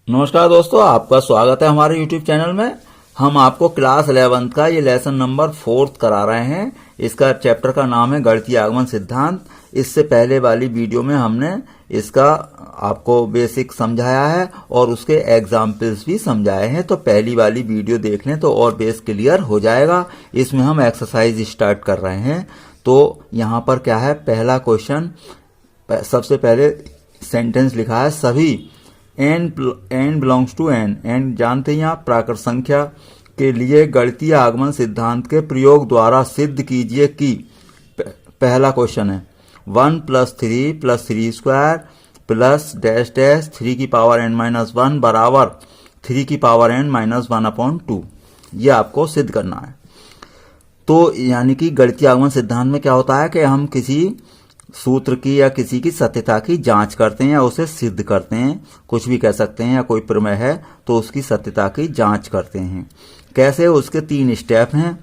नमस्कार दोस्तों, आपका स्वागत है हमारे YouTube चैनल में। हम आपको क्लास 11th का ये लेसन नंबर 4 करा रहे हैं। इसका चैप्टर का नाम है गणितीय आगमन सिद्धांत। इससे पहले वाली वीडियो में हमने इसका आपको बेसिक समझाया है और उसके एग्जाम्पल्स भी समझाए हैं, तो पहली वाली वीडियो देख लें तो और बेस क्लियर हो जाएगा। इसमें हम एक्सरसाइज स्टार्ट कर रहे हैं। तो यहाँ पर क्या है, पहला क्वेश्चन, सबसे पहले सेंटेंस लिखा है सभी n बिलोंग्स टू n जानते हैं आप प्राकृत संख्या के लिए गणितीय आगमन सिद्धांत के प्रयोग द्वारा सिद्ध कीजिए कि पहला क्वेश्चन है 1 + 3 + 3 स्क्वायर प्लस डैश डैश 3 की पावर n-1 बराबर 3 की पावर n-1/2। ये आपको सिद्ध करना है। तो यानी कि गणितीय आगमन सिद्धांत में क्या होता है कि हम किसी सूत्र की या किसी की सत्यता की जांच करते हैं या उसे सिद्ध करते हैं, कुछ भी कह सकते हैं, या कोई प्रमेय है तो उसकी सत्यता की जांच करते हैं। कैसे, उसके 3 स्टेप हैं।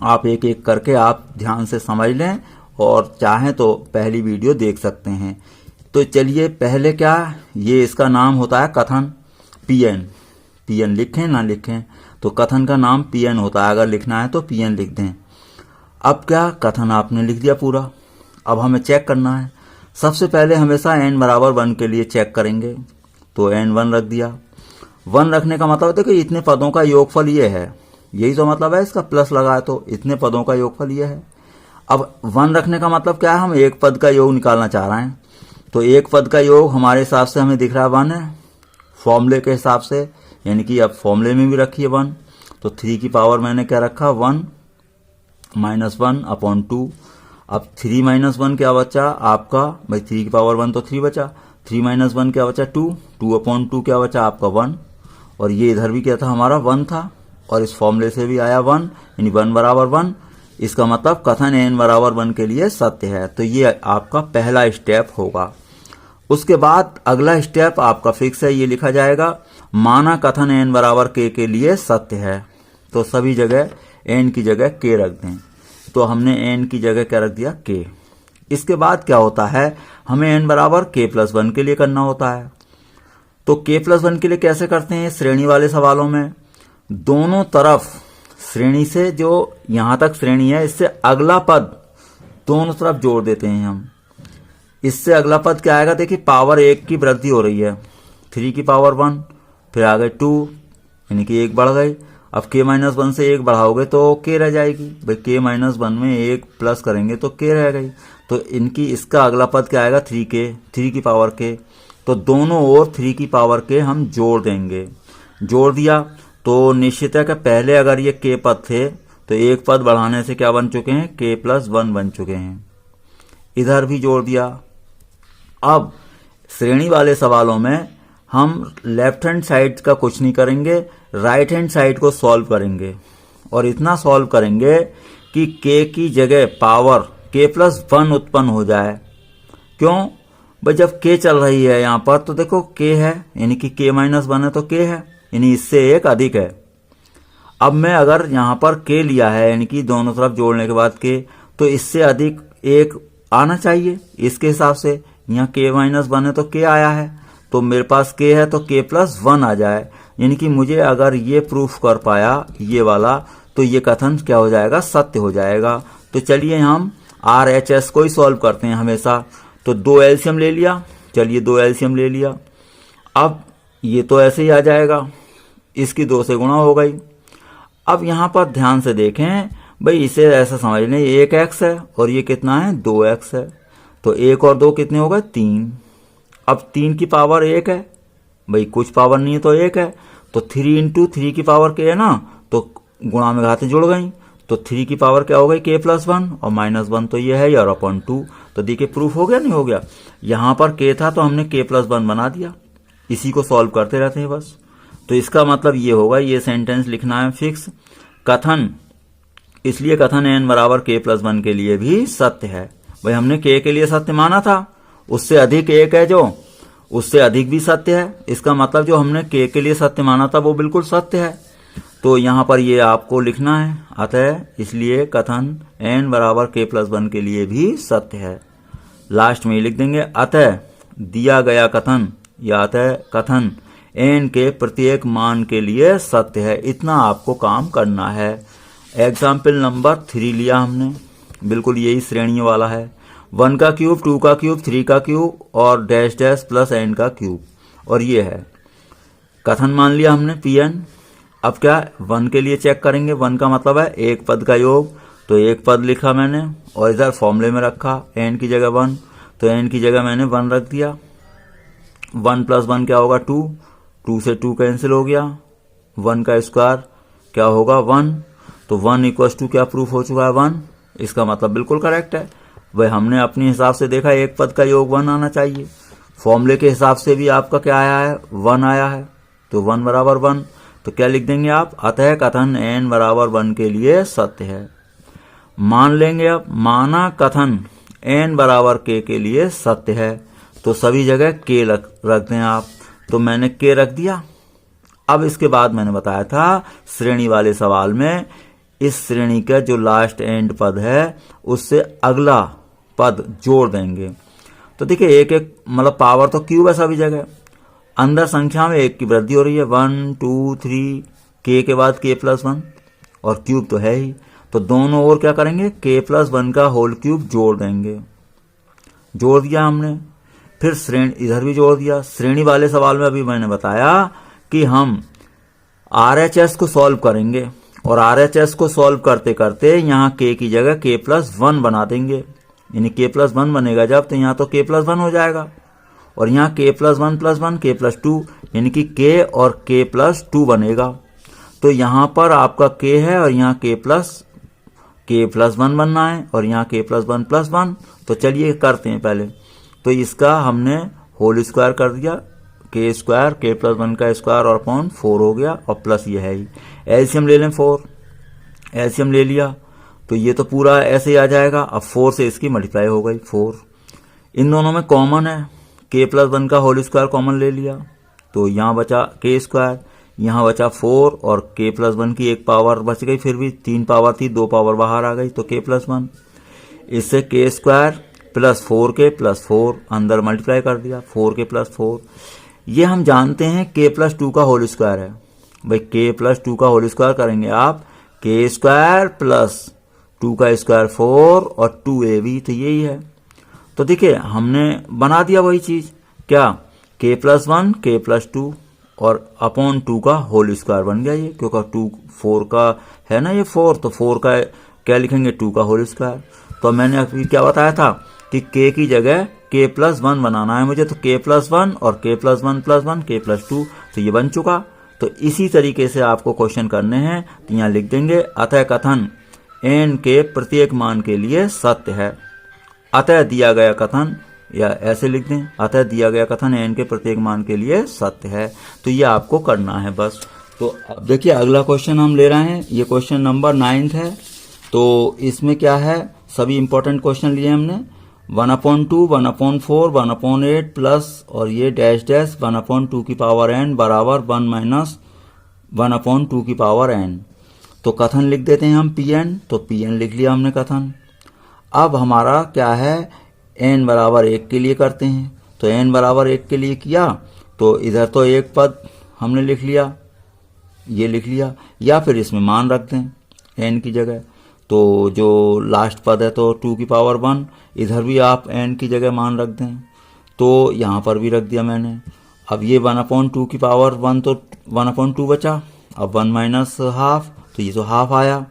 आप एक एक करके आप ध्यान से समझ लें और चाहें तो पहली वीडियो देख सकते हैं। तो चलिए पहले क्या, ये इसका नाम होता है कथन। पीएन लिखें ना लिखें, तो कथन का नाम पीएन होता है। अगर लिखना है तो पीएन लिख दें। अब क्या, कथन आपने लिख दिया पूरा। अब हमें चेक करना है। सबसे पहले हमेशा n बराबर 1 के लिए चेक करेंगे, तो n1 रख दिया। 1 रखने का मतलब है कि इतने पदों का योगफल ये है, यही तो मतलब है इसका, प्लस लगा है तो इतने पदों का योगफल ये है। अब 1 रखने का मतलब क्या है, हम एक पद का योग निकालना चाह रहे हैं। तो एक पद का योग हमारे हिसाब से हमें दिख रहा है 1 है, फॉर्मूले के हिसाब से, यानी कि अब फॉर्मूले में भी रखिए 1। तो 3 की पावर मैंने क्या रखा, 1 - 1/2। अब 3 - 1 क्या बचा आपका, भाई 3 की पावर 1 तो 3 बचा। 3 - 1 क्या बचा, 2। 2/2 क्या बचा आपका 1। और ये इधर भी क्या था, हमारा 1 था, और इस फॉर्मूले से भी आया 1, यानी 1 बराबर 1। इसका मतलब कथन n बराबर 1 के लिए सत्य है। तो ये आपका पहला स्टेप होगा। उसके बाद अगला स्टेप आपका फिक्स है, ये लिखा जाएगा माना कथन n बराबर k के लिए सत्य है। तो सभी जगह n की जगह k रख दें। तो हमने n की जगह क्या रख दिया, k। इसके बाद क्या होता है, हमें n बराबर k+1 के लिए करना होता है। तो k+1 के लिए कैसे करते हैं, श्रेणी वाले सवालों में दोनों तरफ श्रेणी से, जो यहां तक श्रेणी है इससे अगला पद दोनों तरफ जोड़ देते हैं हम। इससे अगला पद क्या आएगा, देखिए पावर 1 की वृद्धि हो रही है। 3 की पावर 1, फिर आ गए 2, यानी कि 1 बढ़ गई। अब k-1 से 1 बढ़ाओगे तो k रह जाएगी। भाई k-1 में 1 प्लस करेंगे तो k रह गई। तो इनकी इसका अगला पद क्या आएगा, 3k, 3 की पावर k। तो दोनों ओर 3 की पावर k हम जोड़ देंगे। जोड़ दिया तो निश्चित है कि पहले अगर ये k पद थे तो एक पद बढ़ाने से क्या बन चुके हैं, k+1 बन चुके हैं। इधर भी जोड़ दिया। अब श्रेणी वाले सवालों में हम लेफ्ट हैंड साइड का कुछ नहीं करेंगे, राइट हैंड साइड को सॉल्व करेंगे। और इतना सॉल्व करेंगे कि k की जगह पावर k+1 उत्पन्न हो जाए। क्यों भाई, जब k चल रही है यहाँ पर तो देखो k है, यानी कि k-1 है तो k है, यानी इससे 1 अधिक है। अब मैं अगर यहाँ पर k लिया है, यानी कि दोनों तरफ जोड़ने के बाद k, तो इससे अधिक 1 आना चाहिए इसके हिसाब से। यहाँ k-1 है तो k आया है, तो मेरे पास k है तो k+1 आ जाए। यानी कि मुझे अगर ये प्रूफ कर पाया ये वाला, तो ये कथन क्या हो जाएगा, सत्य हो जाएगा। तो चलिए हम RHS को ही सॉल्व करते हैं हमेशा। तो 2 एलसीएम ले लिया, चलिए 2 एलसीएम ले लिया। अब ये तो ऐसे ही आ जाएगा, इसकी 2 से गुणा हो गई। अब यहाँ पर ध्यान से देखें, भाई इसे ऐसा समझ लें, 1 x है और ये कितना है, 2x है। तो 1 और 2 कितने हो गए, 3। अब 3 की पावर 1 है, भाई कुछ पावर नहीं है तो 1 है। तो 3 × 3 की पावर k है ना, तो गुणा में घातें जुड़ गई। तो 3 की पावर क्या हो गई, k+1, और -1 तो ये है यार अपॉन 2। तो देखिए प्रूफ हो गया, नहीं हो गया। यहाँ पर k था तो हमने k+1 बना दिया। इसी को सॉल्व करते रहते हैं बस। तो इसका मतलब ये होगा, ये सेंटेंस लिखना है फिक्स। कथन, इसलिए कथन n बराबर k+1 के लिए भी सत्य है। भाई हमने k के लिए सत्य माना था, उससे अधिक 1 है जो, उससे अधिक भी सत्य है। इसका मतलब जो हमने k के लिए सत्य माना था वो बिल्कुल सत्य है। तो यहाँ पर ये आपको लिखना है। अतः इसलिए कथन n बराबर k+1 के लिए भी सत्य है। लास्ट में ये लिख देंगे, अतः दिया गया कथन या अतः कथन n के प्रत्येक मान के लिए सत्य है। इतना आपको काम करना है। एग्जाम्पल नंबर 3 लिया हमने, बिल्कुल यही श्रेणी वाला है। 1 का क्यूब, 2 का क्यूब, 3 का क्यूब और डैश डैश प्लस n का क्यूब, और ये है कथन मान लिया हमने Pn। अब क्या 1 के लिए चेक करेंगे। 1 का मतलब है एक पद का योग, तो एक पद लिखा मैंने और इधर फॉर्मूले में रखा n की जगह 1, तो n की जगह मैंने 1 रख दिया। 1 प्लस 1 क्या होगा 2, 2 से 2 कैंसिल हो गया, 1 का स्क्वायर क्या होगा 1, तो 1 इक्वल्स टू क्या प्रूफ हो चुका है 1। इसका मतलब बिल्कुल करेक्ट है। वह हमने अपने हिसाब से देखा एक पद का योग 1 आना चाहिए, फॉर्मूले के हिसाब से भी आपका क्या आया है 1 आया है, तो 1 बराबर 1, तो क्या लिख देंगे आप, अतः कथन n बराबर 1 के लिए सत्य है। मान लेंगे अब, माना कथन n बराबर k के लिए सत्य है, तो सभी जगह k रख दें आप, तो मैंने k रख दिया। अब इसके बाद मैंने बताया था श्रेणी वाले सवाल में इस श्रेणी का जो लास्ट एंड पद है उससे अगला पद जोड़ देंगे। तो देखिए एक एक मतलब पावर तो क्यूब है सभी जगह, अंदर संख्या में 1 की वृद्धि हो रही है, 1 2 3, k के बाद k प्लस 1 और क्यूब तो है ही, तो दोनों ओर क्या करेंगे k प्लस 1 का होल क्यूब जोड़ देंगे। जोड़ दिया हमने, फिर श्रेणी इधर भी जोड़ दिया। श्रेणी वाले सवाल में अभी मैंने बताया कि हम RHS को सॉल्व करेंगे और RHS को सॉल्व करते करते यहाँ k की जगह k प्लस 1 बना देंगे, यानी k प्लस 1 बनेगा जब, तो यहाँ तो k प्लस 1 हो जाएगा और यहाँ k plus 1 plus 1 k plus 2, यानी कि k और k प्लस 2 बनेगा। तो यहाँ पर आपका k है और यहाँ k प्लस 1 बनना है और यहाँ k प्लस 1 प्लस 1। तो चलिए करते हैं पहले, तो इसका हमने होल स्क्वायर कर दिया, k स्क्वायर k प्लस 1 का स्क्वायर और अपॉन 4 हो गया और प्लस ये है ही। एलसीएम ले लें 4, एलसीएम ले लिया तो ये तो पूरा ऐसे ही आ जाएगा। अब 4 से इसकी मल्टीप्लाई हो गई 4, इन दोनों में कॉमन है, k प्लस 1 का होल स्क्वायर कॉमन ले लिया, तो यहाँ बचा k स्क्वायर, यहाँ बचा 4 और k प्लस 1 की एक पावर बच गई, फिर भी 3 पावर थी, 2 पावर बाहर आ गई, तो k प्लस 1, इससे k square plus 4k plus 4 अंदर मल्टीप्लाई कर दिया 4k प्लस 4। ये हम जानते हैं k प्लस 2 का होल स्क्वायर है, भाई k प्लस 2 का होल स्क्वायर करेंगे आप, k स्क्वायर प्लस 2 का स्क्वायर 4 और 2ab, तो यही है। तो देखिए हमने बना दिया वही चीज, क्या k प्लस 1 k प्लस 2 और अपॉन 2 का होल स्क्वायर बन गया ये, क्योंकि 2 4 का है ना ये 4, तो 4 का क्या लिखेंगे 2 का होल स्क्वायर। तो मैंने अभी क्या बताया था कि k की जगह k प्लस 1 बनाना है मुझे, तो k प्लस 1 और k plus 1 plus 1 k plus 2, तो ये बन चुका। तो इसी तरीके से आपको क्वेश्चन करने हैं, तो यहाँ लिख देंगे अतः कथन n के प्रत्येक मान के लिए सत्य है। अतः दिया गया कथन, या ऐसे लिख दें, अतः दिया गया कथन n के प्रत्येक मान के लिए सत्य है। तो ये आपको करना है बस। तो अब देखिए अगला क्वेश्चन हम ले रहे हैं, ये क्वेश्चन नंबर 9 है। तो इसमें क्या है, सभी इंपॉर्टेंट क्वेश्चन लिए हमने, 1/2, 1/4, 1/8 प्लस और ये डैश डैश 1/2 की पावर n बराबर 1 माइनस 1/2 की पावर n। तो कथन लिख देते हैं हम Pn, तो Pn लिख लिया हमने कथन। अब हमारा क्या है, n बराबर 1 के लिए करते हैं, तो n बराबर 1 के लिए किया तो इधर तो एक पद हमने लिख लिया, ये लिख लिया, या फिर इसमें मान रख दें n की जगह, तो जो लास्ट पद है तो 2 की पावर 1, इधर भी आप n की जगह मान रख दें, तो यहाँ पर भी रख दिया मैंने। अब ये 1/2 की पावर 1 तो 1/2 बचा, अब 1 माइनस हाफ, तो ये तो हाफ आया।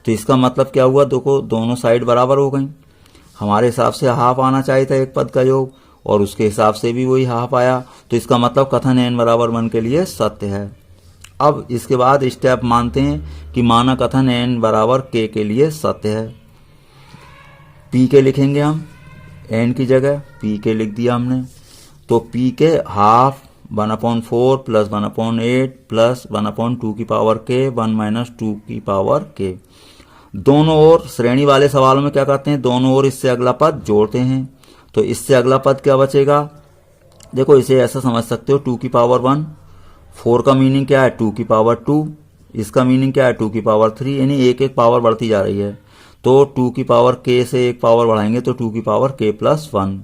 तो इसका मतलब क्या हुआ, देखो दोनों साइड बराबर हो गई, हमारे हिसाब से हाफ आना चाहिए था एक पद का योग और उसके हिसाब से भी वही हाफ आया, तो इसका मतलब कथन n बराबर 1 के लिए सत्य है। अब इसके बाद स्टेप मानते हैं कि माना कथन n बराबर k के लिए सत्य है। p के लिखेंगे हम, n की जगह p के लिख दिया हमने, तो p के हाफ 1/4 प्लस 1/8 प्लस 1/2 की पावर k 1 माइनस 2 की पावर k। दोनों ओर श्रेणी वाले सवालों में क्या करते हैं, दोनों ओर इससे अगला पद जोड़ते हैं, तो इससे अगला पद क्या बचेगा, देखो इसे ऐसा समझ सकते हो 2 की पावर 1, 4 का मीनिंग क्या है 2 की पावर 2, इसका मीनिंग क्या है 2 की पावर 3, यानी एक एक पावर बढ़ती जा रही है, तो 2 की पावर k से एक पावर बढ़ाएंगे तो 2 की पावर k प्लस 1।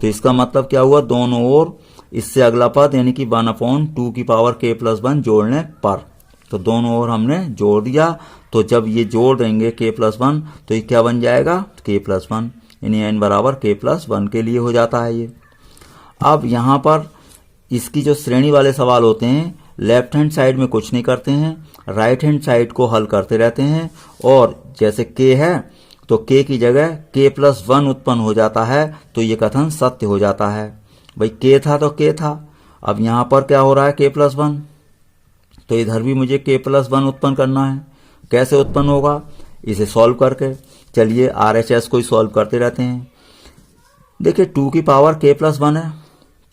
तो इसका मतलब क्या हुआ, दोनों ओर इससे अगला पद यानी कि 1/2 की पावर k प्लस 1 जोड़ने पर। तो दोनों ओर हमने जोड़ दिया, तो जब ये जोड़ देंगे k प्लस 1 तो ये क्या बन जाएगा k प्लस 1, यानी n बराबर k प्लस 1 के लिए हो जाता है ये। अब यहाँ पर इसकी जो श्रेणी वाले सवाल होते हैं, लेफ्ट हैंड साइड में कुछ नहीं करते हैं, राइट हैंड साइड को हल करते रहते हैं, और जैसे k है तो k की जगह k प्लस 1 उत्पन्न हो जाता है, तो ये कथन सत्य हो जाता है। भाई k था तो k था, अब यहाँ पर क्या हो रहा है k प्लस 1, तो इधर भी मुझे k प्लस 1 उत्पन्न करना है। कैसे उत्पन्न होगा, इसे सॉल्व करके। चलिए RHS को ही सॉल्व करते रहते हैं। देखिए 2 की पावर k प्लस 1 है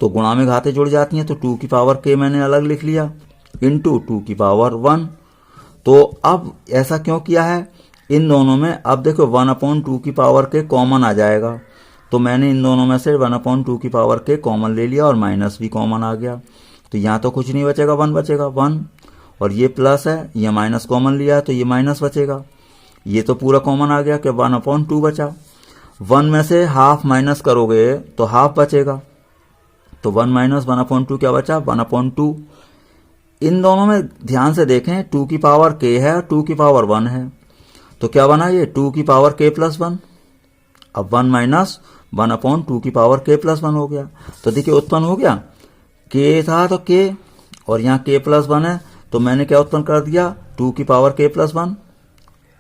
तो गुणा में घातें जुड़ जाती हैं, तो 2 की पावर k मैंने अलग लिख लिया इंटू 2 की पावर 1। तो अब ऐसा क्यों किया है, इन दोनों में अब देखो 1/2 की पावर k कॉमन आ जाएगा, तो मैंने इन दोनों में से 1/2 की पावर k कॉमन ले लिया और माइनस भी कॉमन आ गया। तो यहाँ तो कुछ नहीं बचेगा, 1 बचेगा 1, और ये प्लस है, ये माइनस कॉमन लिया है तो ये माइनस बचेगा। ये तो पूरा कॉमन आ गया कि 1/2 बचा। 1 में से हाफ माइनस करोगे तो हाफ बचेगा, तो 1 माइनस 1/2 क्या बचा 1/2। इन दोनों में ध्यान से देखें 2 की पावर k है और 2 की पावर 1 है, तो क्या बना ये 2 की पावर k प्लस 1। अब 1 माइनस 1/2 की पावर k प्लस 1 हो गया। तो देखिए उत्पन्न हो गया, k था तो k और यहाँ k प्लस 1 है, तो मैंने क्या उत्पन्न कर दिया 2 की पावर k प्लस 1।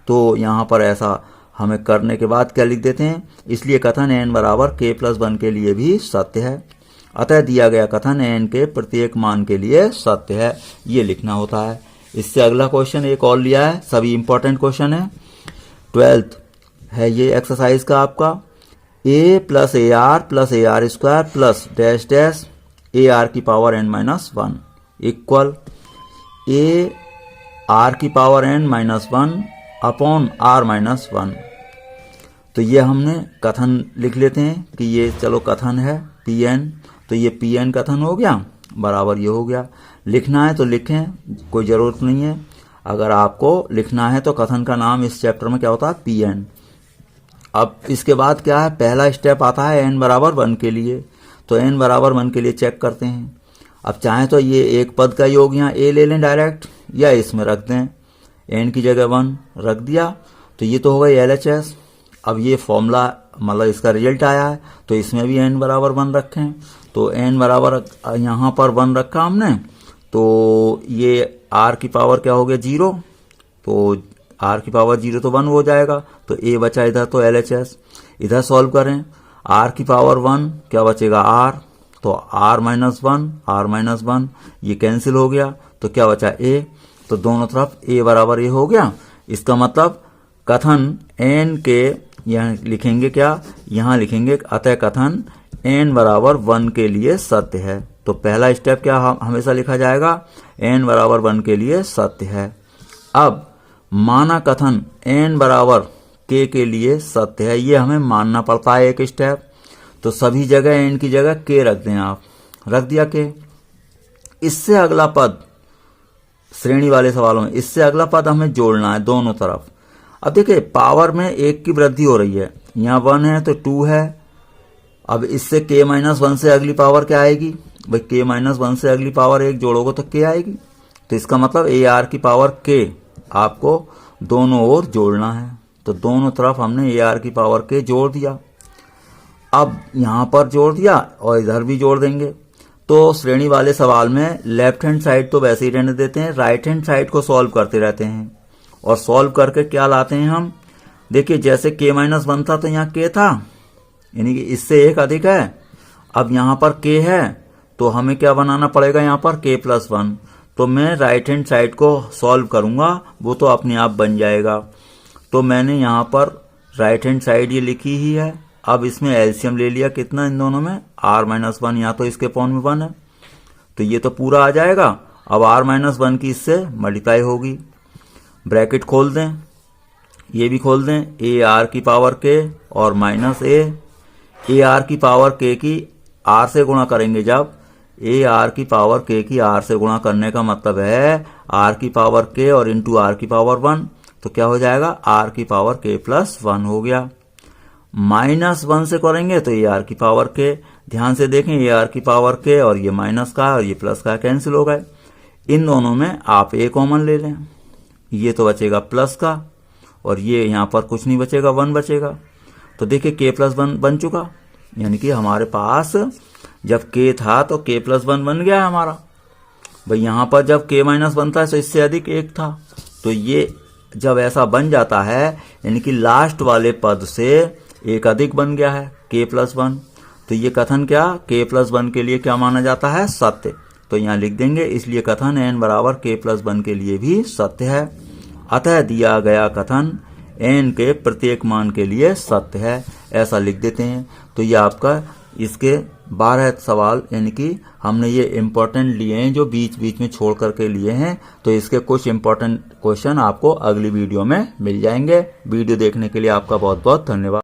तो यहाँ पर ऐसा हमें करने के बाद क्या लिख देते हैं, इसलिए कथन n बराबर k प्लस 1 के लिए भी सत्य है। अतः दिया गया कथन n के प्रत्येक मान के लिए सत्य है, ये लिखना होता है। इससे अगला क्वेश्चन एक और लिया है, सभी इंपॉर्टेंट क्वेश्चन है। 12th है ये एक्सरसाइज का आपका, a plus AR plus AR square plus dash dash AR की पावर n-1 इक्वल AR की पावर n-1 अपॉन R-1। तो ये हमने कथन लिख लेते हैं कि ये चलो कथन है Pn, तो ये Pn कथन हो गया, बराबर ये हो गया। लिखना है तो लिखें, कोई ज़रूरत नहीं है। अगर आपको लिखना है तो कथन का नाम इस चैप्टर में क्या होता है Pn। अब इसके बाद क्या है, पहला स्टेप आता है n बराबर 1 के लिए, तो n बराबर 1 के लिए चेक करते हैं। अब चाहें तो ये एक पद का योग यहाँ a ले लें डायरेक्ट, या इसमें रख दें, n की जगह 1 रख दिया, तो ये तो हो गई LHS। अब ये फॉर्मूला मतलब इसका रिजल्ट आया है, तो इसमें भी n बराबर 1 रखें, तो n बराबर यहाँ पर 1 रखा हमने, तो ये r की पावर क्या हो गया 0, तो r की पावर 0 तो 1 हो जाएगा, तो a बचा इधर तो LHS। इधर सॉल्व करें, r की पावर 1 क्या बचेगा r, तो r-1 ये कैंसिल हो गया, तो क्या बचा a, तो दोनों तरफ a बराबर a हो गया। इसका मतलब कथन n के यहाँ लिखेंगे क्या, यहाँ लिखेंगे अतः कथन n बराबर 1 के लिए सत्य है। तो पहला स्टेप क्या हमेशा लिखा जाएगा, n बराबर 1 के लिए सत्य है। अब माना कथन n बराबर k के लिए सत्य है, ये हमें मानना पड़ता है एक स्टेप। तो सभी जगह n की जगह k रख दें, आप रख दिया k। इससे अगला पद श्रेणी वाले सवालों में, इससे अगला पद हमें जोड़ना है दोनों तरफ। अब देखिए पावर में 1 की वृद्धि हो रही है, यहाँ 1 है तो 2 है। अब इससे k-1 से अगली पावर क्या आएगी, भाई k-1 से अगली पावर 1 जोड़ोगे तो k आएगी। तो इसका मतलब AR की पावर k आपको दोनों ओर जोड़ना है, तो दोनों तरफ हमने AR की पावर k जोड़ दिया। अब यहाँ पर जोड़ दिया और इधर भी जोड़ देंगे। तो श्रेणी वाले सवाल में लेफ्ट हैंड साइड तो वैसे ही रहने देते हैं, राइट हैंड साइड को सॉल्व करते रहते हैं, और सॉल्व करके क्या लाते हैं हम, देखिए जैसे k-1 था तो यहाँ k था, यानी कि इससे 1 अधिक है। अब यहाँ पर k है तो हमें क्या बनाना पड़ेगा, यहाँ पर k प्लस 1। तो मैं राइट हैंड साइड को सॉल्व करूँगा, वो तो अपने आप बन जाएगा। तो मैंने यहाँ पर राइट हैंड साइड ये लिखी ही है। अब इसमें एलसीएम ले लिया, कितना इन दोनों में r-1, यहाँ तो इसके पॉन में 1 है, तो ये तो पूरा आ जाएगा। अब r-1 की इससे मल्टीप्लाई होगी, ब्रैकेट खोल दें, ये भी खोल दें, AR की पावर k और माइनस AR की पावर k की r से गुणा करेंगे। जब AR की पावर k की r से गुणा करने का मतलब है r की पावर k और इंटू r की पावर 1, तो क्या हो जाएगा r की पावर k प्लस 1 हो गया। -1 से करेंगे तो AR की पावर k, ध्यान से देखें, ये आर की पावर के और ये माइनस का और ये प्लस का कैंसिल हो गए। इन दोनों में आप ए कॉमन ले लें, ये तो बचेगा प्लस का और ये यहाँ पर कुछ नहीं बचेगा, 1 बचेगा। तो देखिए k प्लस 1 बन चुका, यानी कि हमारे पास जब k था तो k प्लस 1 बन गया हमारा। भाई यहाँ पर जब k माइनस 1 था तो इससे अधिक 1 था, तो ये जब ऐसा बन जाता है यानी कि लास्ट वाले पद से एक अधिक बन गया है k प्लस 1, तो ये कथन क्या k प्लस 1 के लिए क्या माना जाता है, सत्य। तो यहाँ लिख देंगे, इसलिए कथन n बराबर k प्लस 1 के लिए भी सत्य है। अतः दिया गया कथन n के प्रत्येक मान के लिए सत्य है, ऐसा लिख देते हैं। तो ये आपका इसके 12 सवाल, यानी कि हमने ये इम्पोर्टेंट लिए हैं जो बीच बीच में छोड़ करके लिए हैं। तो इसके कुछ इम्पोर्टेंट क्वेश्चन आपको अगली वीडियो में मिल जाएंगे। वीडियो देखने के लिए आपका बहुत बहुत धन्यवाद।